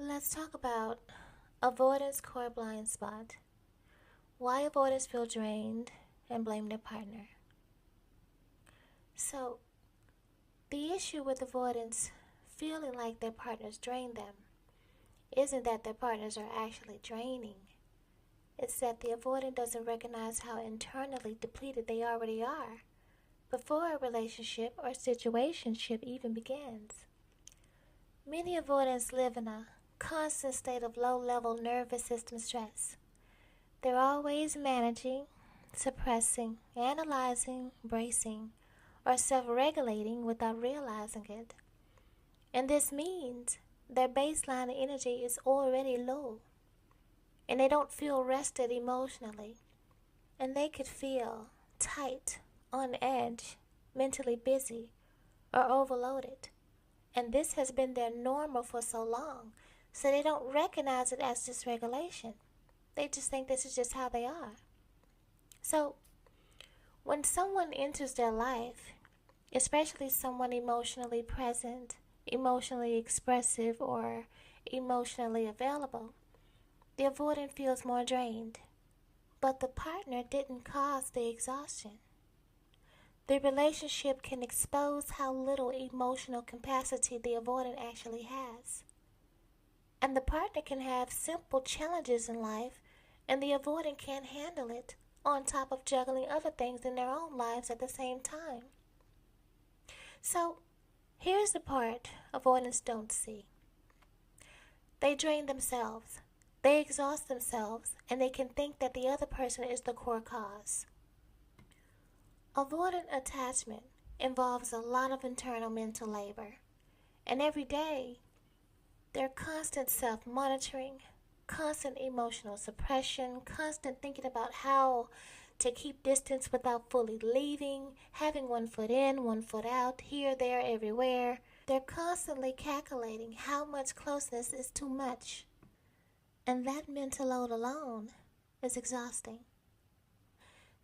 Let's talk about avoidance core blind spot. Why avoiders feel drained and blame their partner. So, the issue with avoidance feeling like their partners drain them isn't that their partners are actually draining. It's that the avoidant doesn't recognize how internally depleted they already are before a relationship or situationship even begins. Many avoidants live in a constant state of low-level nervous system stress. They're always managing, suppressing, analyzing, bracing, or self-regulating without realizing it. And this means their baseline energy is already low, and they don't feel rested emotionally, and they could feel tight, on edge, mentally busy, or overloaded. And this has been their normal for so long, so they don't recognize it as dysregulation. They just think this is just how they are. So, when someone enters their life, especially someone emotionally present, emotionally expressive, or emotionally available, the avoidant feels more drained. But the partner didn't cause the exhaustion. The relationship can expose how little emotional capacity the avoidant actually has. And the partner can have simple challenges in life, and the avoidant can't handle it, on top of juggling other things in their own lives at the same time. So, here's the part avoidants don't see. They drain themselves, they exhaust themselves, and they can think that the other person is the core cause. Avoidant attachment involves a lot of internal mental labor, and every day, their constant self-monitoring, constant emotional suppression, constant thinking about how to keep distance without fully leaving, having one foot in, one foot out, here, there, everywhere. They're constantly calculating how much closeness is too much. And that mental load alone is exhausting.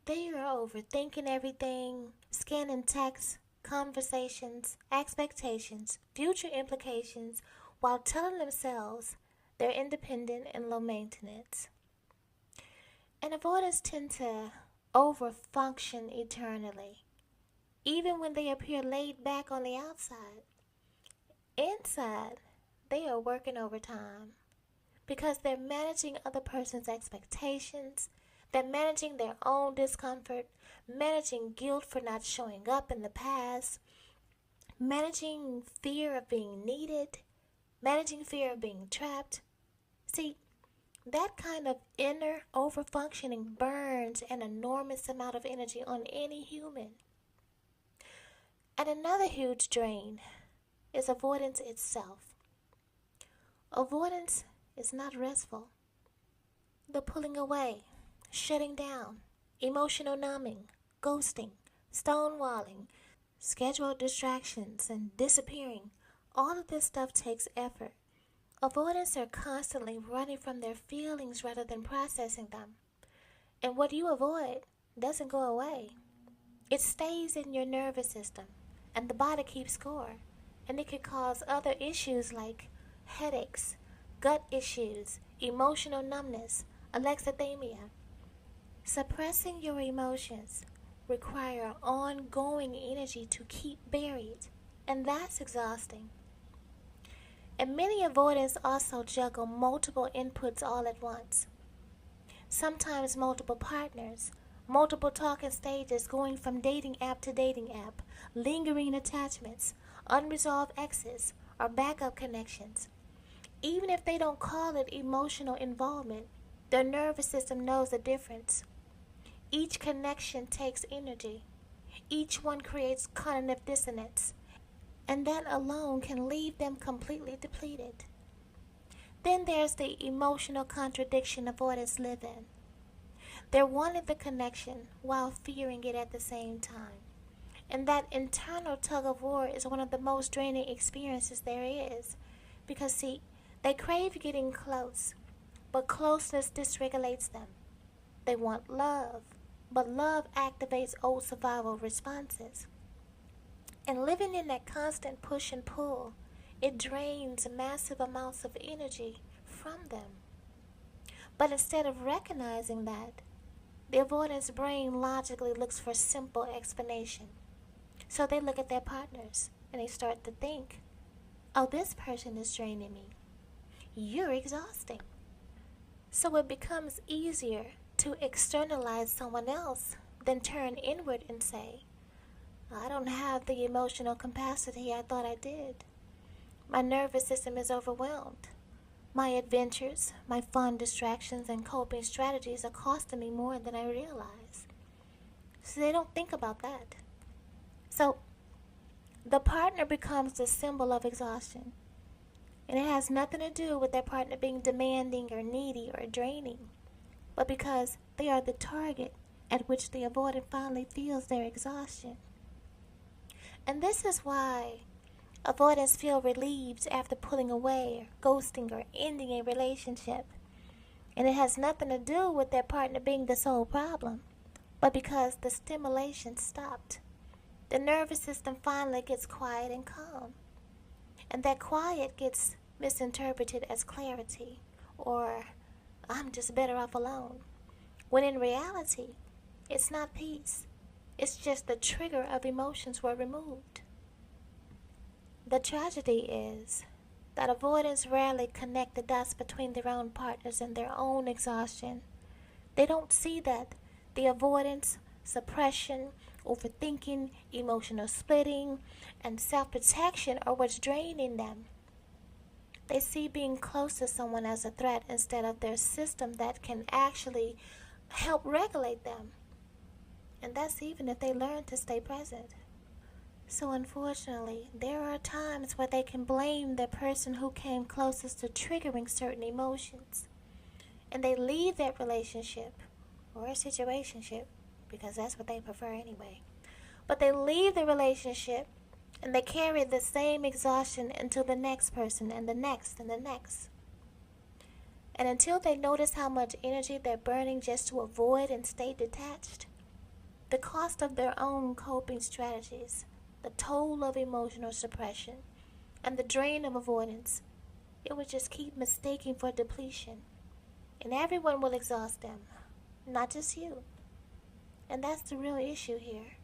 They are overthinking everything, scanning texts, conversations, expectations, future implications, while telling themselves they're independent and low maintenance. And avoidants tend to overfunction eternally, even when they appear laid back on the outside. Inside, they are working overtime because they're managing other person's expectations, they're managing their own discomfort, managing guilt for not showing up in the past, managing fear of being needed, managing fear of being trapped. See, that kind of inner overfunctioning burns an enormous amount of energy on any human. And another huge drain is avoidance itself. Avoidance is not restful. The pulling away, shutting down, emotional numbing, ghosting, stonewalling, scheduled distractions, and disappearing, all of this stuff takes effort. Avoidants are constantly running from their feelings rather than processing them. And what you avoid doesn't go away. It stays in your nervous system, and the body keeps score. And it can cause other issues like headaches, gut issues, emotional numbness, alexithymia. Suppressing your emotions require ongoing energy to keep buried, and that's exhausting. And many avoidants also juggle multiple inputs all at once. Sometimes multiple partners, multiple talking stages going from dating app to dating app, lingering attachments, unresolved exes, or backup connections. Even if they don't call it emotional involvement, their nervous system knows the difference. Each connection takes energy. Each one creates cognitive dissonance, and that alone can leave them completely depleted. Then there's the emotional contradiction avoidants live in. They're wanting the connection while fearing it at the same time. And that internal tug of war is one of the most draining experiences there is. Because see, they crave getting close, but closeness dysregulates them. They want love, but love activates old survival responses. And living in that constant push and pull it drains massive amounts of energy from them. But instead of recognizing that, the avoidance brain logically looks for simple explanation. So they look at their partners and they start to think, oh, this person is draining me. You're exhausting. So it becomes easier to externalize someone else than turn inward and say, I don't have the emotional capacity I thought I did. My nervous system is overwhelmed. My adventures, my fun distractions, and coping strategies are costing me more than I realize. So they don't think about that. So the partner becomes the symbol of exhaustion. And it has nothing to do with their partner being demanding or needy or draining, but because they are the target at which the avoidant finally feels their exhaustion. And this is why avoidants feel relieved after pulling away, or ghosting, or ending a relationship. And it has nothing to do with their partner being the sole problem, but because the stimulation stopped. The nervous system finally gets quiet and calm. And that quiet gets misinterpreted as clarity, or I'm just better off alone. When in reality, it's not peace. It's just the trigger of emotions were removed. The tragedy is that avoidants rarely connect the dots between their own partners and their own exhaustion. They don't see that the avoidance, suppression, overthinking, emotional splitting, and self-protection are what's draining them. They see being close to someone as a threat instead of their system that can actually help regulate them. And that's even if they learn to stay present. So unfortunately, there are times where they can blame the person who came closest to triggering certain emotions. And they leave that relationship, or a situationship, because that's what they prefer anyway. But they leave the relationship, and they carry the same exhaustion into the next person, and the next, and the next. And until they notice how much energy they're burning just to avoid and stay detached, the cost of their own coping strategies, the toll of emotional suppression, and the drain of avoidance, it would just keep mistaking for depletion. And everyone will exhaust them, not just you. And that's the real issue here.